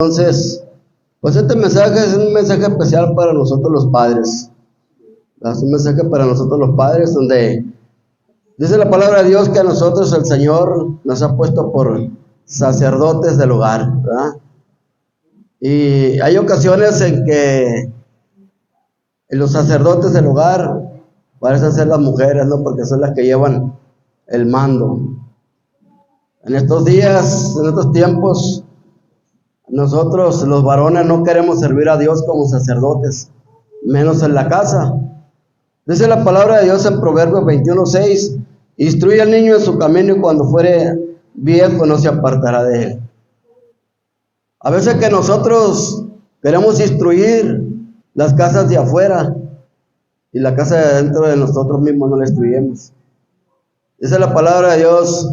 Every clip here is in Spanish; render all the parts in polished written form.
Entonces, pues este mensaje es un mensaje especial para nosotros los padres. Es un mensaje para nosotros los padres, donde dice la palabra de Dios que a nosotros el Señor nos ha puesto por sacerdotes del hogar, ¿verdad? Y hay ocasiones en que los sacerdotes del hogar parecen ser las mujeres, ¿no? Porque son las que llevan el mando. En estos días, en estos tiempos, nosotros los varones no queremos servir a Dios como sacerdotes, menos en la casa. Dice la palabra de Dios en Proverbios 21:6, instruye al niño en su camino y cuando fuere viejo no se apartará de él. A veces que nosotros queremos instruir las casas de afuera y la casa de dentro de nosotros mismos no la instruyemos. Dice la palabra de Dios,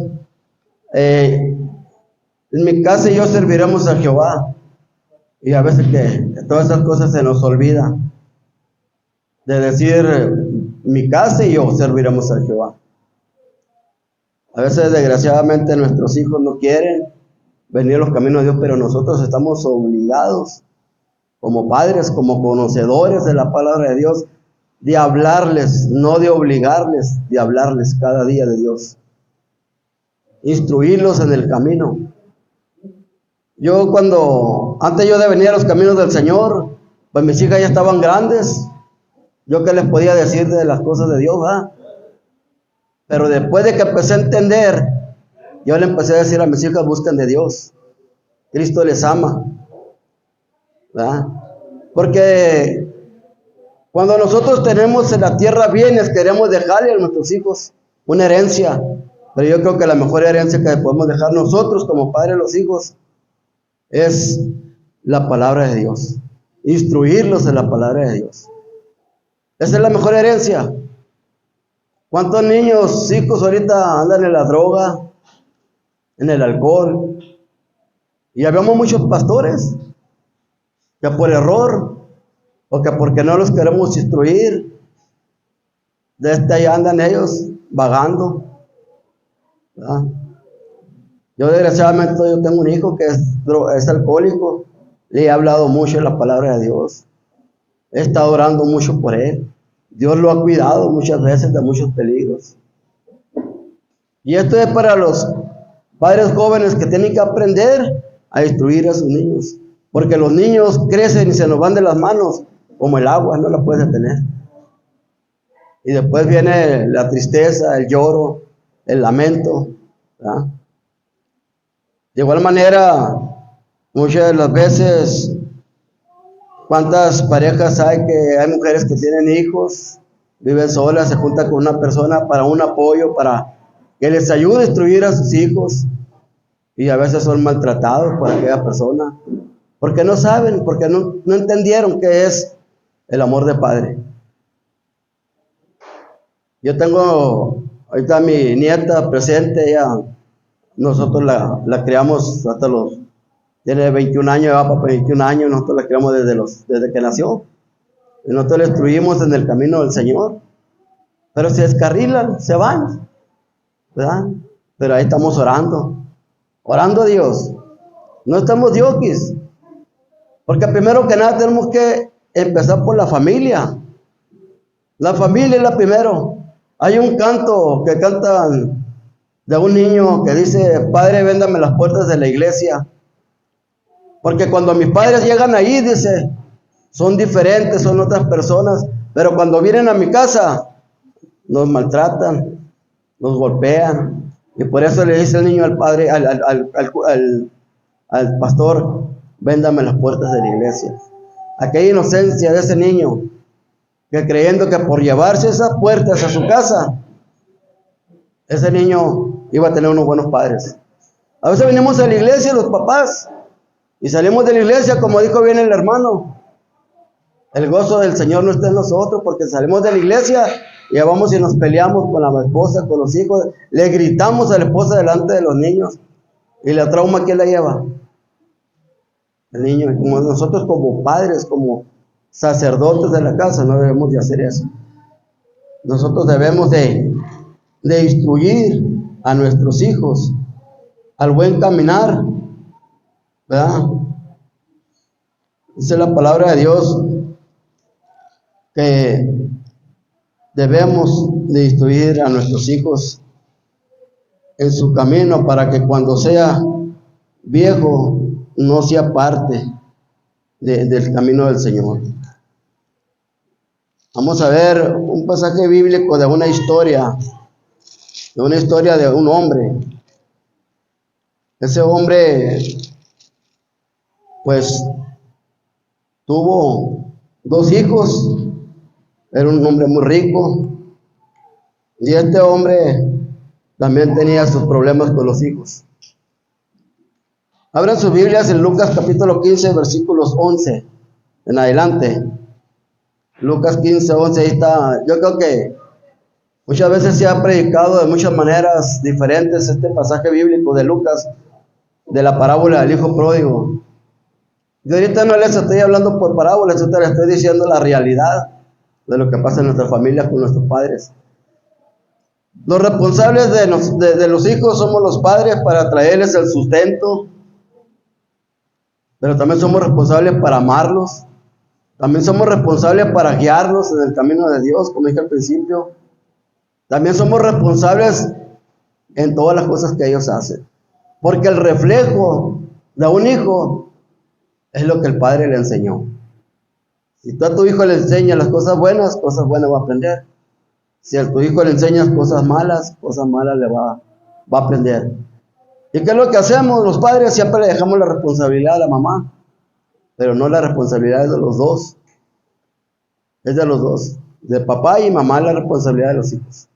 en mi casa y yo serviremos a Jehová. Y a veces que todas esas cosas se nos olvida de decir, mi casa y yo serviremos a Jehová. A veces desgraciadamente nuestros hijos no quieren venir a los caminos de Dios, pero nosotros estamos obligados como padres, como conocedores de la palabra de Dios, de hablarles, no de obligarles, de hablarles cada día de Dios, instruirlos en el camino. Antes yo de venir a los caminos del Señor, pues mis hijas ya estaban grandes. Yo qué les podía decir de las cosas de Dios, ¿verdad? Pero después de que empecé a entender, yo le empecé a decir a mis hijas, busquen de Dios. Cristo les ama, ¿verdad? Porque cuando nosotros tenemos en la tierra bienes, queremos dejarle a nuestros hijos una herencia. Pero yo creo que la mejor herencia que podemos dejar nosotros como padres de los hijos es la palabra de Dios. Instruirlos en la palabra de Dios. Esa es la mejor herencia. ¿Cuántos niños, hijos ahorita andan en la droga, en el alcohol? Y habemos muchos pastores que por error o que porque no los queremos instruir, desde ahí andan ellos vagando, ¿verdad? Yo desgraciadamente yo tengo un hijo que es alcohólico. Le he hablado mucho de la palabra de Dios. He estado orando mucho por él. Dios lo ha cuidado muchas veces de muchos peligros. Y esto es para los padres jóvenes que tienen que aprender a instruir a sus niños. Porque los niños crecen y se nos van de las manos como el agua, no la puedes detener. Y después viene la tristeza, el lloro, el lamento, ¿verdad? De igual manera, muchas de las veces, ¿cuántas parejas hay mujeres que tienen hijos, viven solas, se juntan con una persona para un apoyo, para que les ayude a instruir a sus hijos? Y a veces son maltratados por aquella persona, porque no saben, porque no entendieron qué es el amor de padre. Yo tengo ahorita a mi nieta presente, nosotros la criamos tiene 21 años, va para 21 años, nosotros la criamos desde que nació. Y nosotros la instruimos en el camino del Señor. Pero se descarrilan, se van, ¿verdad? Pero ahí estamos orando a Dios. No estamos diokis. Porque primero que nada tenemos que empezar por la familia. La familia es la primero. Hay un canto que cantan de un niño que dice, Padre, véndame las puertas de la iglesia. Porque cuando mis padres llegan ahí, dice, son diferentes, son otras personas. Pero cuando vienen a mi casa, nos maltratan, nos golpean. Y por eso le dice el niño al padre, al pastor, véndame las puertas de la iglesia. Aquella inocencia de ese niño, que creyendo que por llevarse esas puertas a su casa, ese niño iba a tener unos buenos padres. A veces venimos a la iglesia los papás y salimos de la iglesia, como dijo bien el hermano, el gozo del Señor no está en nosotros, porque salimos de la iglesia y vamos y nos peleamos con la esposa, con los hijos, le gritamos a la esposa delante de los niños. ¿Y la trauma quién la lleva? El niño. Como nosotros como padres, como sacerdotes de la casa, no debemos de hacer eso. Nosotros debemos de instruir a nuestros hijos al buen caminar, ¿verdad? Dice la palabra de Dios que debemos de instruir a nuestros hijos en su camino para que cuando sea viejo no sea parte del camino del Señor. Vamos a ver un pasaje bíblico de una historia de un hombre. Ese hombre pues tuvo 2 hijos, era un hombre muy rico, y este hombre también tenía sus problemas con los hijos. Abran sus Biblias en Lucas capítulo 15, versículos 11 en adelante. Lucas 15, 11, ahí está. Yo creo que muchas veces se ha predicado de muchas maneras diferentes este pasaje bíblico de Lucas, de la parábola del hijo pródigo. Yo ahorita no les estoy hablando por parábolas, yo les estoy diciendo la realidad de lo que pasa en nuestra familia con nuestros padres. Los responsables de los hijos somos los padres para traerles el sustento, pero también somos responsables para amarlos. También somos responsables para guiarlos en el camino de Dios, como dije al principio. También somos responsables en todas las cosas que ellos hacen. Porque el reflejo de un hijo es lo que el padre le enseñó. Si tú a tu hijo le enseñas las cosas buenas va a aprender. Si a tu hijo le enseñas cosas malas le va a aprender. ¿Y qué es lo que hacemos? Los padres siempre le dejamos la responsabilidad a la mamá, pero no, la responsabilidad es de los dos. Es de los dos. De papá y mamá la responsabilidad de los hijos.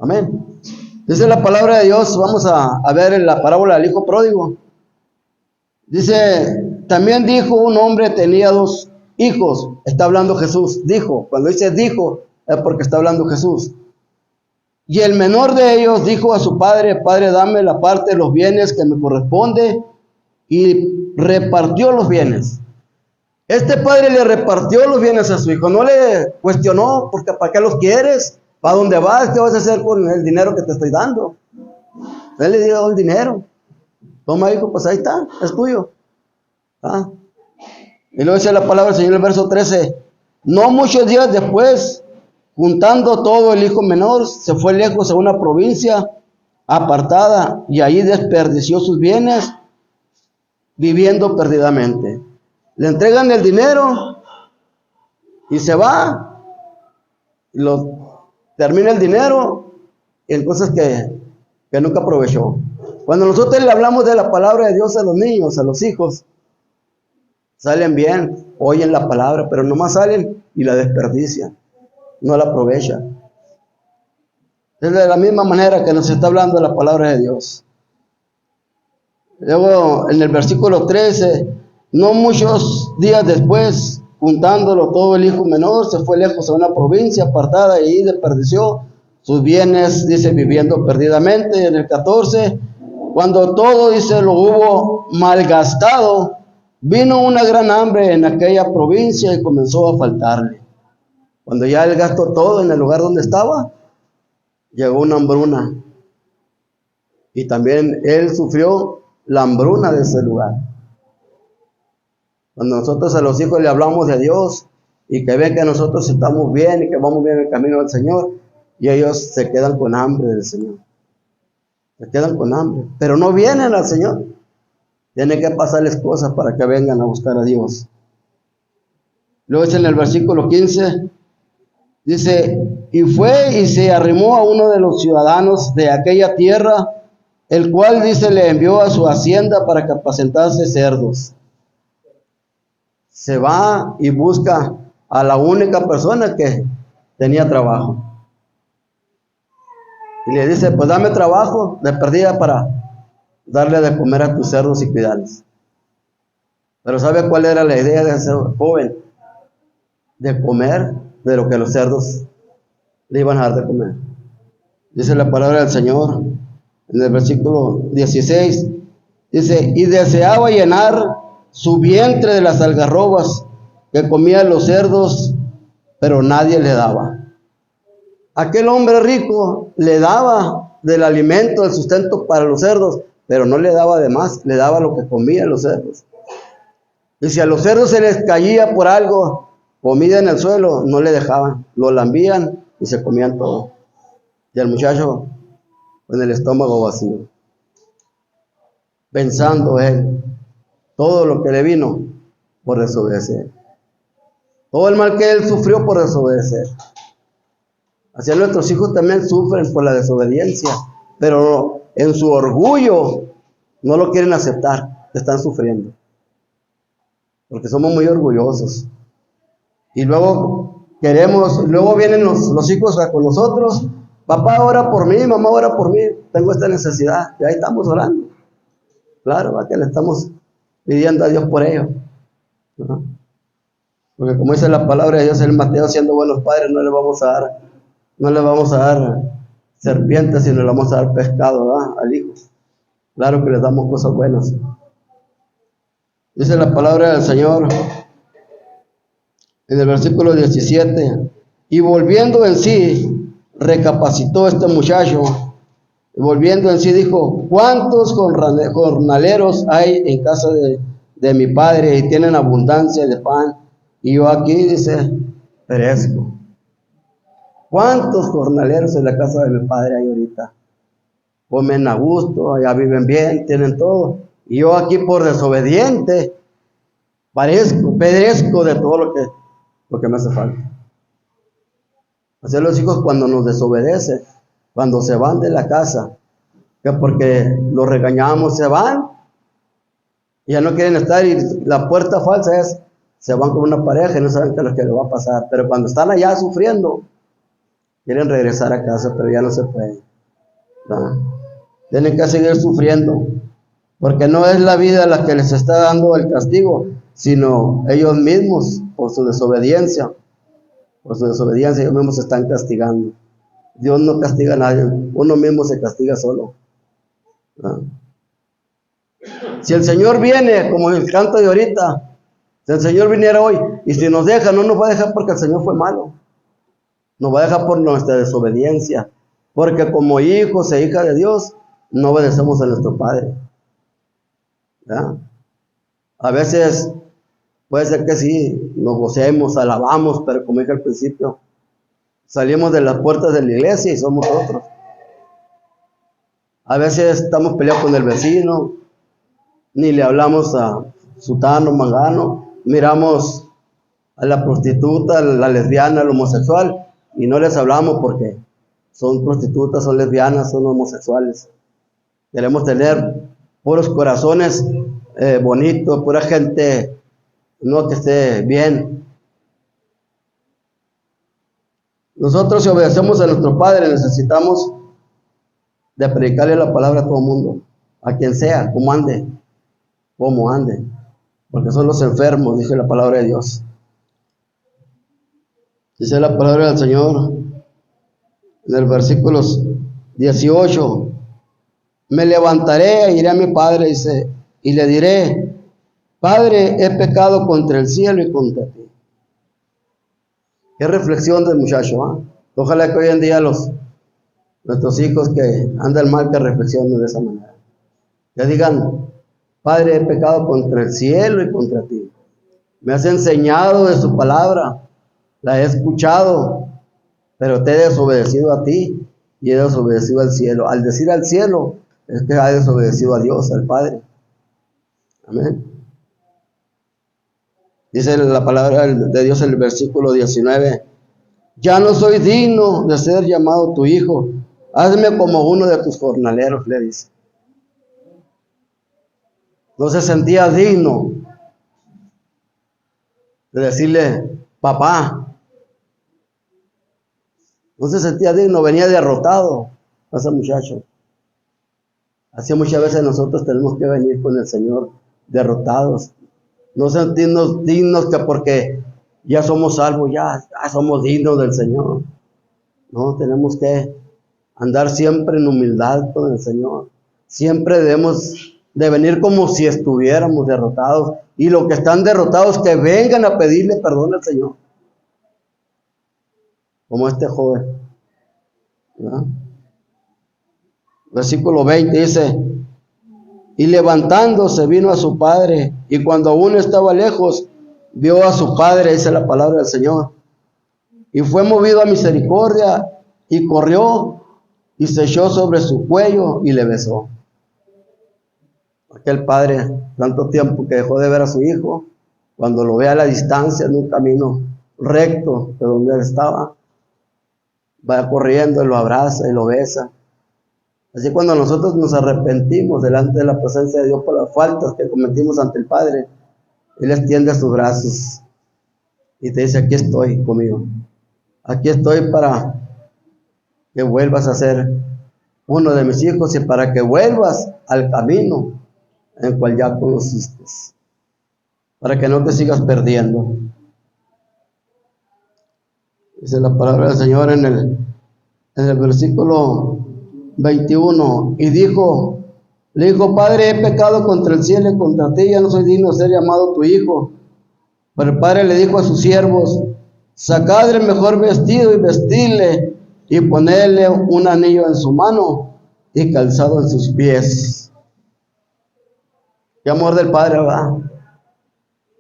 Amén. Dice la palabra de Dios, vamos a ver en la parábola del hijo pródigo. Dice, también dijo un hombre tenía 2 hijos. Está hablando Jesús. Dijo, cuando dice dijo, es porque está hablando Jesús. Y el menor de ellos dijo a su padre, Padre, dame la parte de los bienes que me corresponde, y repartió los bienes. Este padre le repartió los bienes a su hijo, no le cuestionó, porque ¿para qué los quieres? ¿Para dónde vas? ¿Qué vas a hacer con el dinero que te estoy dando? Él le dio el dinero. Toma, hijo, pues ahí está, es tuyo. ¿Ah? Y luego dice la palabra del Señor en el verso 13, no muchos días después, juntando todo, el hijo menor se fue lejos a una provincia apartada y allí desperdició sus bienes viviendo perdidamente. Le entregan el dinero y se va, y termina el dinero en cosas que nunca aprovechó. Cuando nosotros le hablamos de la palabra de Dios a los niños, a los hijos, salen bien, oyen la palabra, pero nomás salen y la desperdician, no la aprovechan. Es de la misma manera que nos está hablando la palabra de Dios. Luego en el versículo 13, no muchos días después, juntándolo todo, el hijo menor se fue lejos a una provincia apartada y ahí desperdició sus bienes, dice, viviendo perdidamente. En el 14, cuando todo, dice, lo hubo malgastado, vino una gran hambre en aquella provincia y comenzó a faltarle. Cuando ya él gastó todo en el lugar donde estaba, llegó una hambruna. Y también él sufrió la hambruna de ese lugar. Cuando nosotros a los hijos le hablamos de Dios y que ven que nosotros estamos bien y que vamos bien en el camino del Señor, y ellos se quedan con hambre del Señor. Se quedan con hambre, pero no vienen al Señor. Tienen que pasarles cosas para que vengan a buscar a Dios. Luego dice en el versículo 15, dice, y fue y se arrimó a uno de los ciudadanos de aquella tierra, el cual, dice, le envió a su hacienda para que apacentase cerdos. Se va y busca a la única persona que tenía trabajo. Y le dice, pues dame trabajo de perdida para darle de comer a tus cerdos y cuidarlos. Pero ¿sabe cuál era la idea de ese joven? De comer de lo que los cerdos le iban a dar de comer. Dice la palabra del Señor en el versículo 16, dice, y deseaba llenar su vientre de las algarrobas que comían los cerdos, pero nadie le daba. Aquel hombre rico le daba del alimento, del sustento para los cerdos, pero no le daba de más, le daba lo que comían los cerdos. Y si a los cerdos se les caía por algo, comida en el suelo, no le dejaban, lo lambían y se comían todo. Y el muchacho con el estómago vacío, pensando él todo lo que le vino por desobedecer. Todo el mal que él sufrió por desobedecer. Así nuestros hijos también sufren por la desobediencia, pero en su orgullo no lo quieren aceptar, están sufriendo. Porque somos muy orgullosos. Y luego luego vienen los hijos con nosotros. Papá ora por mí, mamá ora por mí, tengo esta necesidad. Y ahí estamos orando. Claro, a que le estamos pidiendo a Dios por ello. ¿No? Porque como dice la palabra de Dios en Mateo, siendo buenos padres, no le vamos a dar serpientes, sino le vamos a dar pescado, ¿verdad? Al hijo. Claro que les damos cosas buenas. Dice la palabra del Señor en el versículo 17, y volviendo en sí, recapacitó este muchacho, y volviendo en sí dijo, ¿cuántos jornaleros hay en casa de mi padre y tienen abundancia de pan? Y yo aquí, dice, perezco. ¿Cuántos jornaleros en la casa de mi padre hay ahorita? Comen a gusto, allá viven bien, tienen todo. Y yo aquí por desobediente, perezco de todo lo que me hace falta. Así los hijos cuando nos desobedecen, cuando se van de la casa, que porque los regañamos, se van, y ya no quieren estar, y la puerta falsa es, se van con una pareja y no saben qué es lo que les va a pasar. Pero cuando están allá sufriendo, quieren regresar a casa, pero ya no se pueden. ¿No? Tienen que seguir sufriendo, porque no es la vida la que les está dando el castigo, sino ellos mismos, por su desobediencia. Por su desobediencia, ellos mismos se están castigando. Dios no castiga a nadie, uno mismo se castiga solo. ¿No? Si el Señor viene, como el canto de ahorita, si el Señor viniera hoy, y si nos deja, no nos va a dejar porque el Señor fue malo. Nos va a dejar por nuestra desobediencia. Porque como hijos e hijas de Dios, no obedecemos a nuestro Padre. ¿Ya? A veces puede ser que sí, nos gocemos, alabamos, pero como dije al principio, salimos de las puertas de la iglesia y somos otros. A veces estamos peleados con el vecino, ni le hablamos a sutano, mangano, miramos a la prostituta, a la lesbiana, al homosexual, y no les hablamos porque son prostitutas, son lesbianas, son homosexuales. Queremos tener puros corazones bonitos, pura gente no que esté bien. Nosotros, si obedecemos a nuestro Padre, necesitamos de predicarle la palabra a todo el mundo, a quien sea, como ande, porque son los enfermos, dice la palabra de Dios. Dice la palabra del Señor en el versículo 18, me levantaré e iré a mi padre, dice, y le diré, Padre, he pecado contra el cielo y contra ti. Qué reflexión del muchacho, ¿eh? Ojalá que hoy en día nuestros hijos que andan mal, que reflexionen de esa manera. Que digan, Padre, he pecado contra el cielo y contra ti. Me has enseñado de su palabra, la he escuchado, pero te he desobedecido a ti y he desobedecido al cielo. Al decir al cielo, es que ha desobedecido a Dios, al Padre. Amén. Dice la palabra de Dios en el versículo 19, ya no soy digno de ser llamado tu hijo, hazme como uno de tus jornaleros, le dice. No se sentía digno de decirle, papá. No se sentía digno, venía derrotado ese muchacho. Así muchas veces nosotros tenemos que venir con el Señor derrotados. No sentirnos dignos que porque ya somos salvos, ya somos dignos del Señor. No, tenemos que andar siempre en humildad con el Señor. Siempre debemos de venir como si estuviéramos derrotados. Y los que están derrotados, que vengan a pedirle perdón al Señor. Como este joven. ¿No? Versículo 20 dice, Y levantándose vino a su padre, y cuando aún estaba lejos, vio a su padre, dice la palabra del Señor, y fue movido a misericordia, y corrió, y se echó sobre su cuello, y le besó. Aquel padre, tanto tiempo que dejó de ver a su hijo, cuando lo ve a la distancia en un camino recto de donde él estaba, va corriendo y lo abraza y lo besa. Así cuando nosotros nos arrepentimos delante de la presencia de Dios por las faltas que cometimos ante el Padre, Él extiende sus brazos y te dice: aquí estoy conmigo, aquí estoy para que vuelvas a ser uno de mis hijos y para que vuelvas al camino en el cual ya conociste, para que no te sigas perdiendo. Dice la palabra del Señor en el versículo 21, y le dijo: Padre, he pecado contra el cielo y contra ti, ya no soy digno de ser llamado tu hijo. Pero el padre le dijo a sus siervos: sacad el mejor vestido y vestidle, y ponedle un anillo en su mano y calzado en sus pies. Qué amor del padre, ¿verdad?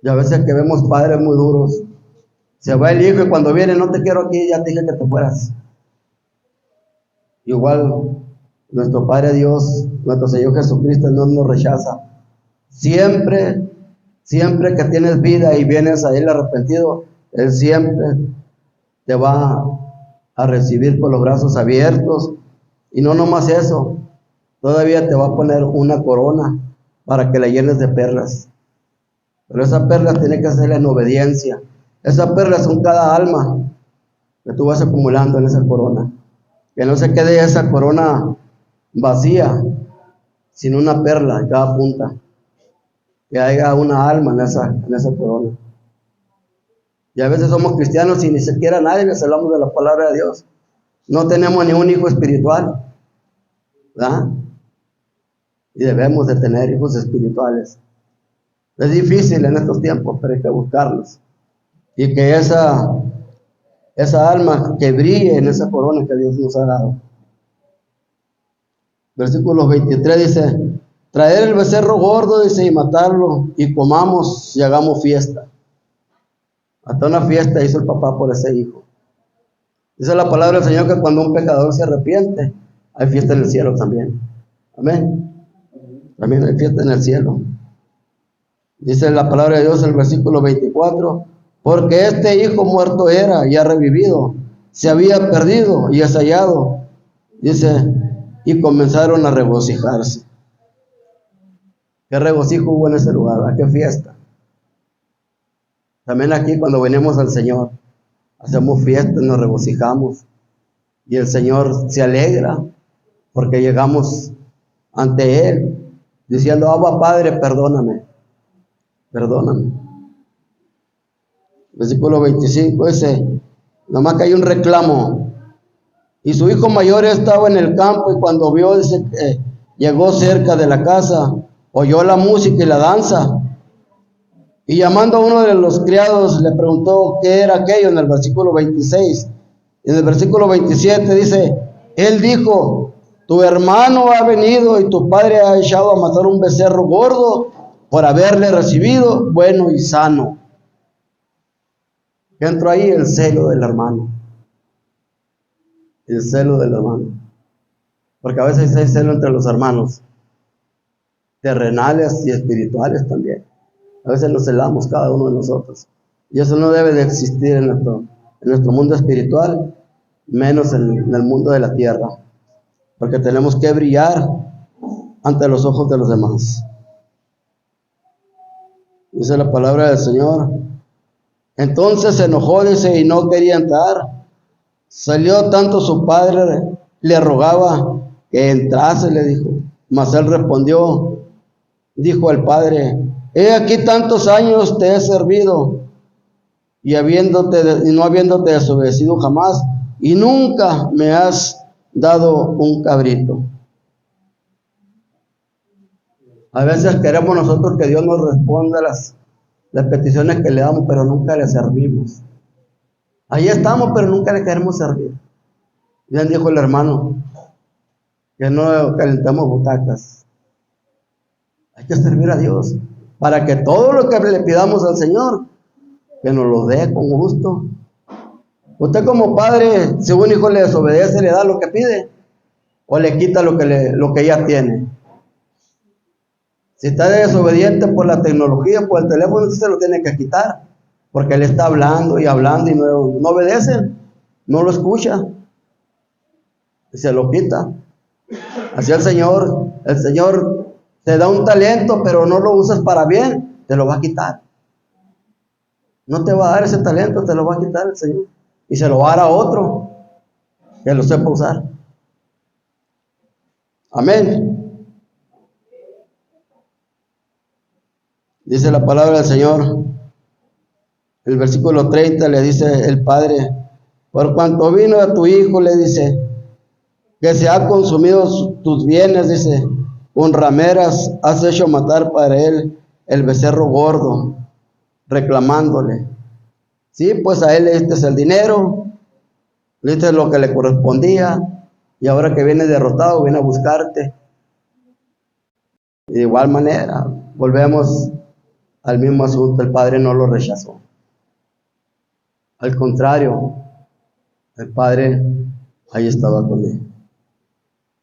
Y a veces que vemos padres muy duros, se va el hijo y cuando viene: no te quiero aquí, ya te dije que te fueras. Igual nuestro Padre Dios, nuestro Señor Jesucristo, no nos rechaza. Siempre que tienes vida y vienes a Él arrepentido, Él siempre te va a recibir con los brazos abiertos. Y no nomás eso, todavía te va a poner una corona para que la llenes de perlas. Pero esas perlas tiene que hacerla en obediencia. Esas perlas son cada alma que tú vas acumulando en esa corona. Que no se quede esa corona vacía, sin una perla en cada punta. Que haya una alma en esa corona. Y a veces somos cristianos y ni siquiera nadie les hablamos de la palabra de Dios. No tenemos ni un hijo espiritual, ¿verdad? Y debemos de tener hijos espirituales. Es difícil en estos tiempos, pero hay que buscarlos. Y que esa alma que brille en esa corona que Dios nos ha dado. Versículo 23 dice: traer el becerro gordo, dice, y matarlo, y comamos y hagamos fiesta. Hasta una fiesta hizo el papá por ese hijo. Dice la palabra del Señor que cuando un pecador se arrepiente, hay fiesta en el cielo también. Amén. También hay fiesta en el cielo. Dice la palabra de Dios en el versículo 24: porque este hijo muerto era y ha revivido, se había perdido y es hallado. Dice, y comenzaron a regocijarse. ¿Qué regocijo hubo en ese lugar? ¿A qué fiesta? También aquí cuando venimos al Señor, hacemos fiestas, nos regocijamos. Y el Señor se alegra porque llegamos ante Él, diciendo: Abba Padre, perdóname. Perdóname. Versículo 25 dice, nomás que hay un reclamo. Y su hijo mayor estaba en el campo, y cuando vio, dice, llegó cerca de la casa, oyó la música y la danza, y llamando a uno de los criados le preguntó qué era aquello, en el versículo 26. En el versículo 27 dice, él dijo: tu hermano ha venido y tu padre ha echado a matar un becerro gordo por haberle recibido bueno y sano. Entró ahí el celo del hermano. El celo del hermano. Porque a veces hay celo entre los hermanos, terrenales y espirituales también. A veces nos celamos cada uno de nosotros. Y eso no debe de existir en nuestro mundo espiritual, menos en el mundo de la tierra. Porque tenemos que brillar ante los ojos de los demás. Dice la palabra del Señor. Entonces se enojó, dice, y no quería entrar. Salió tanto su padre, le rogaba que entrase, le dijo. Mas él respondió, dijo al padre: he aquí tantos años te he servido, y no habiéndote desobedecido jamás, y nunca me has dado un cabrito. A veces queremos nosotros que Dios nos responda las peticiones que le damos, pero nunca le servimos. Ahí estamos, pero nunca le queremos servir. Bien dijo el hermano, que no calentamos butacas. Hay que servir a Dios para que todo lo que le pidamos al Señor, que nos lo dé con gusto. Usted como padre, si un hijo le desobedece, le da lo que pide o le quita lo que ya tiene. Si está desobediente por la tecnología, por el teléfono, usted se lo tiene que quitar, porque él está hablando y hablando y no obedece, no lo escucha y se lo quita. Así el Señor te da un talento, pero no lo usas para bien, te lo va a quitar. No te va a dar ese talento, te lo va a quitar el Señor. Y se lo va a dar a otro que lo sepa usar. Amén. Dice la palabra del Señor. El versículo 30 le dice el Padre: por cuanto vino a tu Hijo, le dice, que se ha consumido tus bienes, dice, con rameras has hecho matar para él el becerro gordo, reclamándole. Sí, pues a él le diste el dinero, le diste lo que le correspondía, y ahora que viene derrotado, viene a buscarte. Y de igual manera, volvemos al mismo asunto, el Padre no lo rechazó. Al contrario, el Padre ahí estaba con él.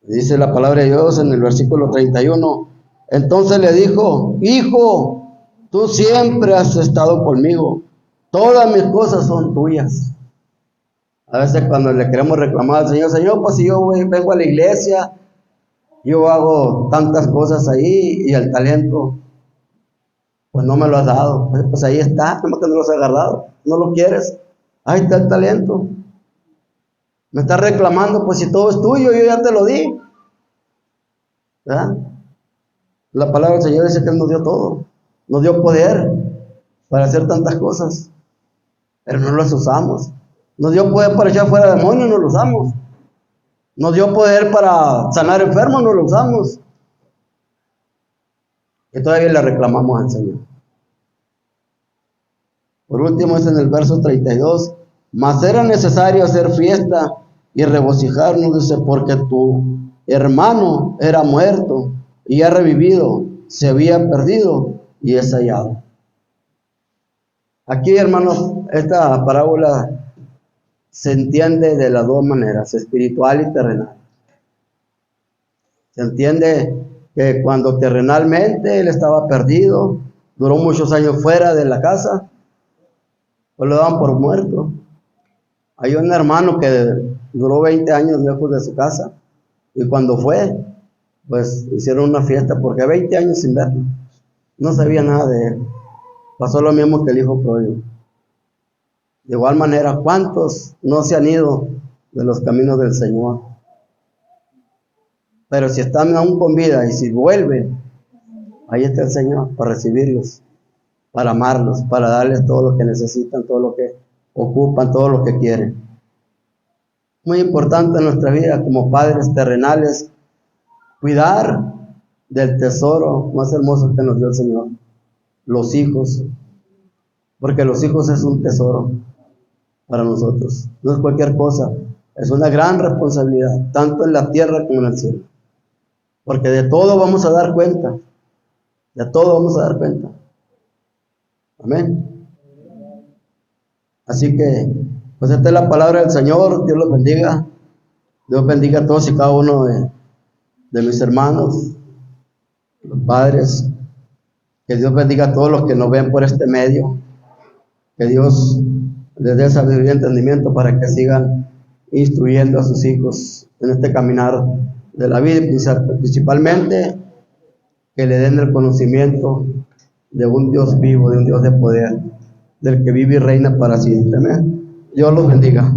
Dice la palabra de Dios en el versículo 31. Entonces le dijo: Hijo, tú siempre has estado conmigo. Todas mis cosas son tuyas. A veces cuando le queremos reclamar al Señor: Señor, pues si yo vengo a la iglesia, yo hago tantas cosas ahí y el talento, pues no me lo has dado. Pues ahí está, nomás que no lo has agarrado. No lo quieres. Ahí está el talento. Me estás reclamando, pues si todo es tuyo, yo ya te lo di. ¿Verdad? La palabra del Señor dice que Él nos dio todo. Nos dio poder para hacer tantas cosas, pero no las usamos. Nos dio poder para echar fuera demonios, no lo usamos. Nos dio poder para sanar enfermos, no lo usamos. Y todavía le reclamamos al Señor. Por último es en el verso 32. Mas era necesario hacer fiesta y regocijarnos, dice, porque tu hermano era muerto y ha revivido, se había perdido y es hallado. Aquí, hermanos, esta parábola se entiende de las dos maneras, espiritual y terrenal. Se entiende que cuando terrenalmente él estaba perdido, duró muchos años fuera de la casa, pues lo daban por muerto. Hay un hermano que duró 20 años lejos de su casa, y cuando fue, pues hicieron una fiesta porque 20 años sin verlo, no sabía nada de él. Pasó lo mismo que el hijo pródigo. De igual manera, ¿cuántos no se han ido de los caminos del Señor? Pero si están aún con vida y si vuelven, ahí está el Señor para recibirlos, para amarlos, para darles todo lo que necesitan, todo lo que ocupan, todo lo que quieren. Muy importante en nuestra vida como padres terrenales, cuidar del tesoro más hermoso que nos dio el Señor, los hijos, porque los hijos es un tesoro para nosotros, no es cualquier cosa, es una gran responsabilidad, tanto en la tierra como en el cielo, porque de todo vamos a dar cuenta, de todo vamos a dar cuenta. Amén. Así que, pues esta es la palabra del Señor. Dios los bendiga. Dios bendiga a todos y cada uno de mis hermanos, los padres. Que Dios bendiga a todos los que nos ven por este medio. Que Dios les dé sabiduría y entendimiento para que sigan instruyendo a sus hijos en este caminar de la vida, principalmente que le den el conocimiento de un Dios vivo, de un Dios de poder, del que vive y reina para siempre. Amén. Dios los bendiga.